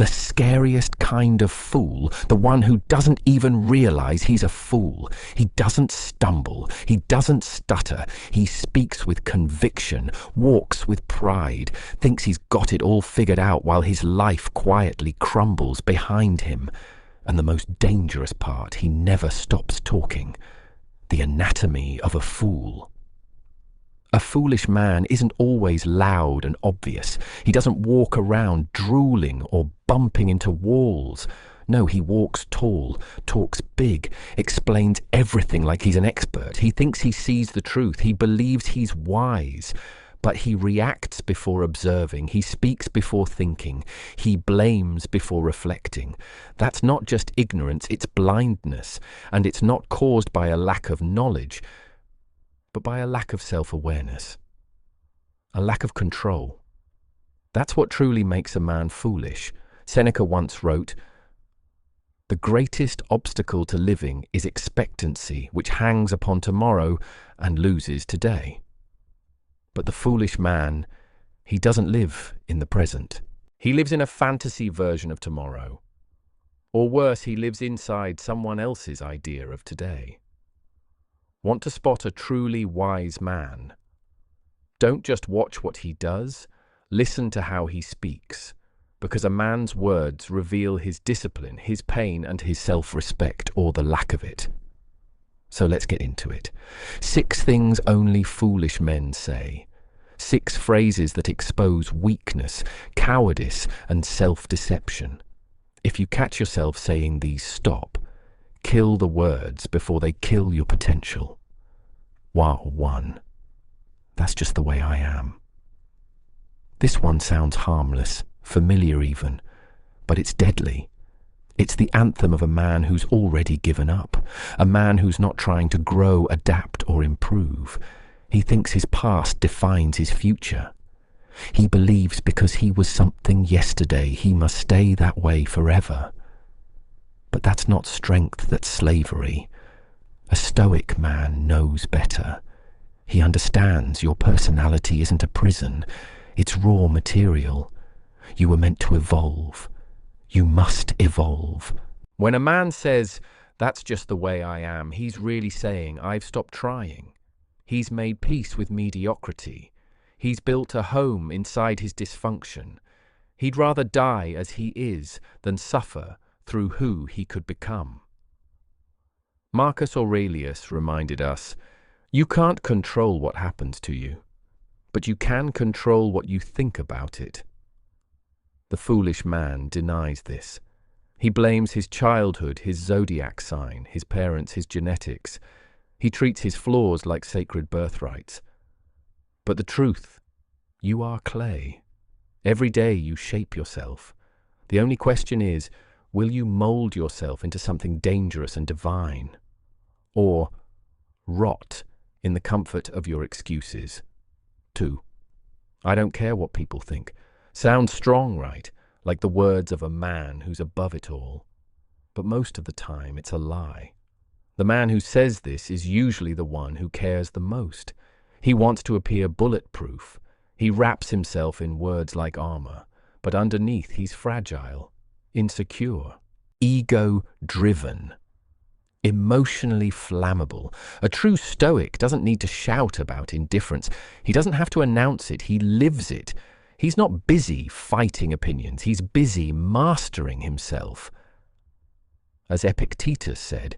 The scariest kind of fool, the one who doesn't even realize he's a fool. He doesn't stumble, he doesn't stutter, he speaks with conviction, walks with pride, thinks he's got it all figured out while his life quietly crumbles behind him. And the most dangerous part, he never stops talking. The anatomy of a fool. A foolish man isn't always loud and obvious. He doesn't walk around drooling or bumping into walls. No, he walks tall, talks big, explains everything like he's an expert. He thinks he sees the truth. He believes he's wise. But he reacts before observing. He speaks before thinking. He blames before reflecting. That's not just ignorance, it's blindness. And it's not caused by a lack of knowledge, but by a lack of self-awareness, a lack of control. That's what truly makes a man foolish. Seneca once wrote, "The greatest obstacle to living is expectancy, which hangs upon tomorrow and loses today." But the foolish man, he doesn't live in the present. He lives in a fantasy version of tomorrow. Or worse, he lives inside someone else's idea of today. Want to spot a truly wise man? Don't just watch what he does, listen to how he speaks, because a man's words reveal his discipline, his pain, and his self-respect, or the lack of it. So let's get into it. 6 things only foolish men say. 6 phrases that expose weakness, cowardice, and self-deception. If you catch yourself saying these, stop. Kill the words before they kill your potential. Wow, 1. That's just the way I am. This one sounds harmless, familiar even, but it's deadly. It's the anthem of a man who's already given up, a man who's not trying to grow, adapt, or improve. He thinks his past defines his future. He believes because he was something yesterday, he must stay that way forever. But that's not strength, that's slavery. A Stoic man knows better. He understands your personality isn't a prison, it's raw material. You were meant to evolve. You must evolve. When a man says, "That's just the way I am," he's really saying, "I've stopped trying." He's made peace with mediocrity. He's built a home inside his dysfunction. He'd rather die as he is than suffer through who he could become. Marcus Aurelius reminded us, "You can't control what happens to you, but you can control what you think about it." The foolish man denies this. He blames his childhood, his zodiac sign, his parents, his genetics. He treats his flaws like sacred birthrights. But the truth, you are clay. Every day you shape yourself. The only question is, will you mold yourself into something dangerous and divine? Or rot in the comfort of your excuses? 2. I don't care what people think. Sounds strong, right? Like the words of a man who's above it all. But most of the time, it's a lie. The man who says this is usually the one who cares the most. He wants to appear bulletproof. He wraps himself in words like armor, but underneath he's fragile, insecure, ego-driven, emotionally flammable. A true Stoic doesn't need to shout about indifference. He doesn't have to announce it. He lives it. He's not busy fighting opinions. He's busy mastering himself. As Epictetus said,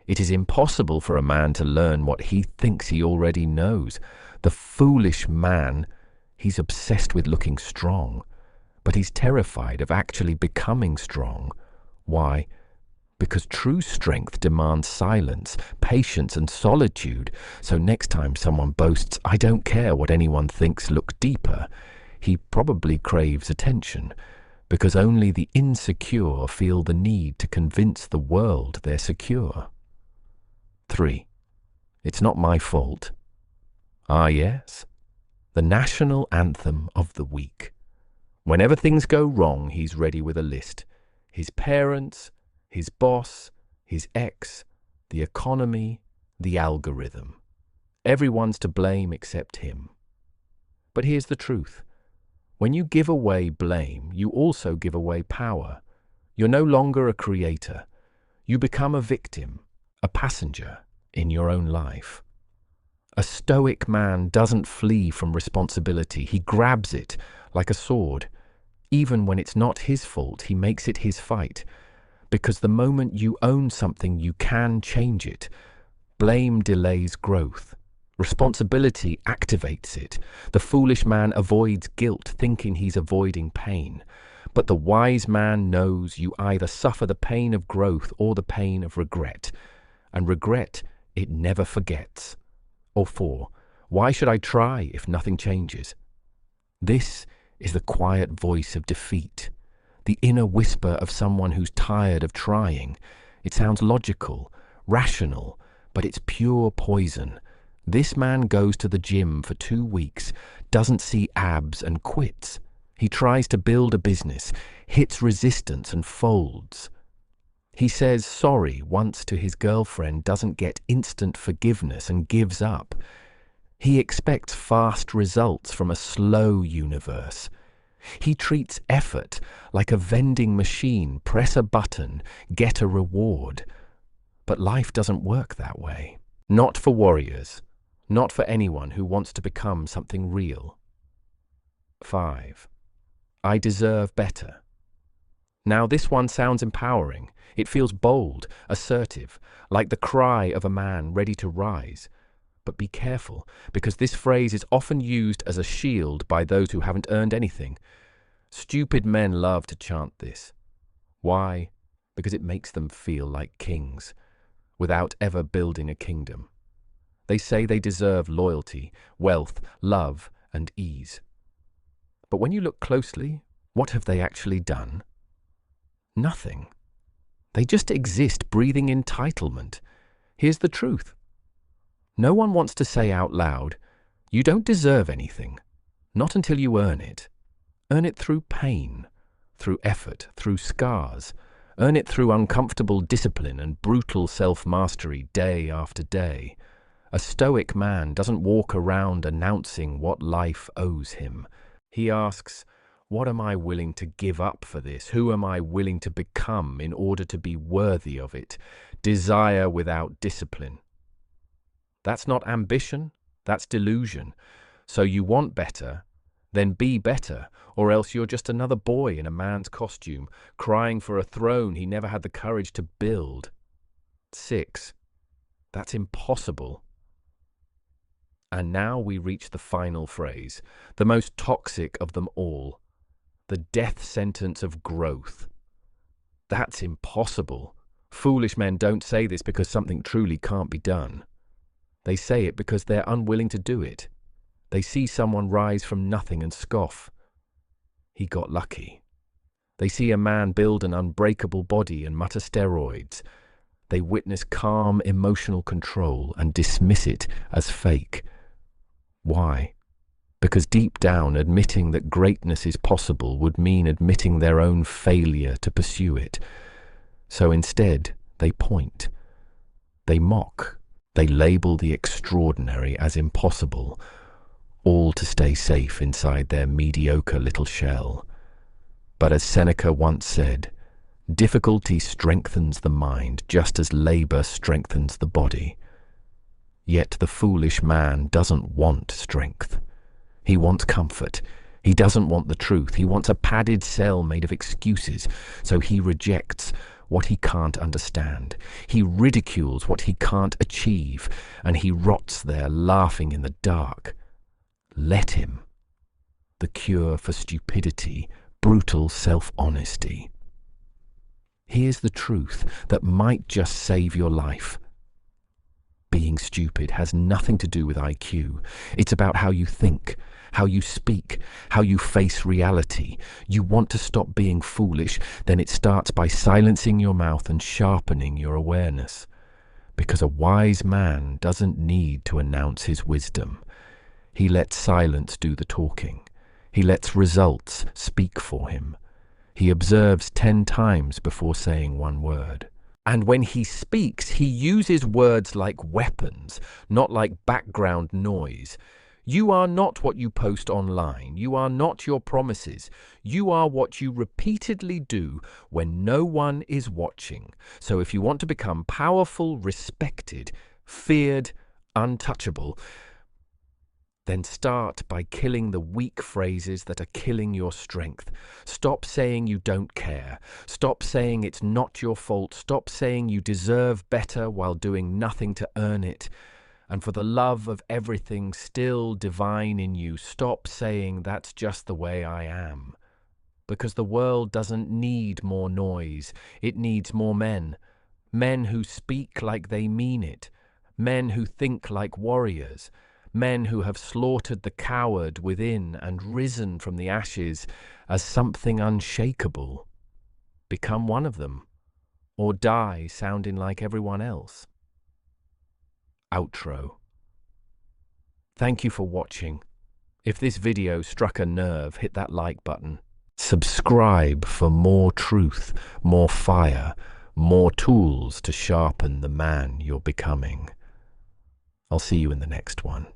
it is impossible for a man to learn what he thinks he already knows. The foolish man, he's obsessed with looking strong, but he's terrified of actually becoming strong. Why? Because true strength demands silence, patience, and solitude. So next time someone boasts, "I don't care what anyone thinks," look deeper. He probably craves attention, because only the insecure feel the need to convince the world they're secure. 3. It's not my fault. Ah, yes. The national anthem of the weak. Whenever things go wrong, he's ready with a list. His parents, his boss, his ex, the economy, the algorithm. Everyone's to blame except him. But here's the truth. When you give away blame, you also give away power. You're no longer a creator. You become a victim, a passenger in your own life. A stoic man doesn't flee from responsibility. He grabs it like a sword. Even when it's not his fault, he makes it his fight. Because the moment you own something, you can change it. Blame delays growth. Responsibility activates it. The foolish man avoids guilt, thinking he's avoiding pain. But the wise man knows you either suffer the pain of growth or the pain of regret. And regret, it never forgets. Or 4, why should I try if nothing changes? This is the quiet voice of defeat, the inner whisper of someone who's tired of trying. It sounds logical, rational, but it's pure poison. This man goes to the gym for 2 weeks, doesn't see abs and quits. He tries to build a business, hits resistance and folds. He says sorry once to his girlfriend, doesn't get instant forgiveness and gives up. He expects fast results from a slow universe. He treats effort like a vending machine, press a button, get a reward. But life doesn't work that way. Not for warriors, not for anyone who wants to become something real. 5. I deserve better. Now this one sounds empowering. It feels bold, assertive, like the cry of a man ready to rise. But be careful, because this phrase is often used as a shield by those who haven't earned anything. Stupid men love to chant this. Why? Because it makes them feel like kings, without ever building a kingdom. They say they deserve loyalty, wealth, love, and ease. But when you look closely, what have they actually done? Nothing. They just exist, breathing entitlement. Here's the truth. No one wants to say out loud, you don't deserve anything. Not until you earn it. Earn it through pain, through effort, through scars. Earn it through uncomfortable discipline and brutal self-mastery day after day. A stoic man doesn't walk around announcing what life owes him. He asks, what am I willing to give up for this? Who am I willing to become in order to be worthy of it? Desire without discipline. That's not ambition, that's delusion. So you want better, then be better, or else you're just another boy in a man's costume, crying for a throne he never had the courage to build. 6. That's impossible. And now we reach the final phrase, the most toxic of them all, the death sentence of growth. That's impossible. Foolish men don't say this because something truly can't be done. They say it because they're unwilling to do it. They see someone rise from nothing and scoff. He got lucky. They see a man build an unbreakable body and mutter steroids. They witness calm emotional control and dismiss it as fake. Why? Because deep down, admitting that greatness is possible would mean admitting their own failure to pursue it. So instead, they point. They mock. They label the extraordinary as impossible, all to stay safe inside their mediocre little shell. But as Seneca once said, difficulty strengthens the mind just as labor strengthens the body. Yet the foolish man doesn't want strength. He wants comfort. He doesn't want the truth. He wants a padded cell made of excuses, so he rejects what he can't understand. He ridicules what he can't achieve, and he rots there laughing in the dark. Let him. The cure for stupidity, brutal self-honesty. Here's the truth that might just save your life. Being stupid has nothing to do with IQ. It's about how you think, how you speak, how you face reality. You want to stop being foolish, then it starts by silencing your mouth and sharpening your awareness. Because a wise man doesn't need to announce his wisdom. He lets silence do the talking. He lets results speak for him. He observes 10 times before saying one word. And when he speaks, he uses words like weapons, not like background noise. You are not what you post online. You are not your promises. You are what you repeatedly do when no one is watching. So if you want to become powerful, respected, feared, untouchable, then start by killing the weak phrases that are killing your strength. Stop saying you don't care. Stop saying it's not your fault. Stop saying you deserve better while doing nothing to earn it. And for the love of everything still divine in you, stop saying that's just the way I am. Because the world doesn't need more noise. It needs more men. Men who speak like they mean it. Men who think like warriors. Men who have slaughtered the coward within and risen from the ashes as something unshakable. Become one of them, or die sounding like everyone else. Outro. Thank you for watching. If this video struck a nerve, hit that like button. Subscribe for more truth, more fire, more tools to sharpen the man you're becoming. I'll see you in the next one.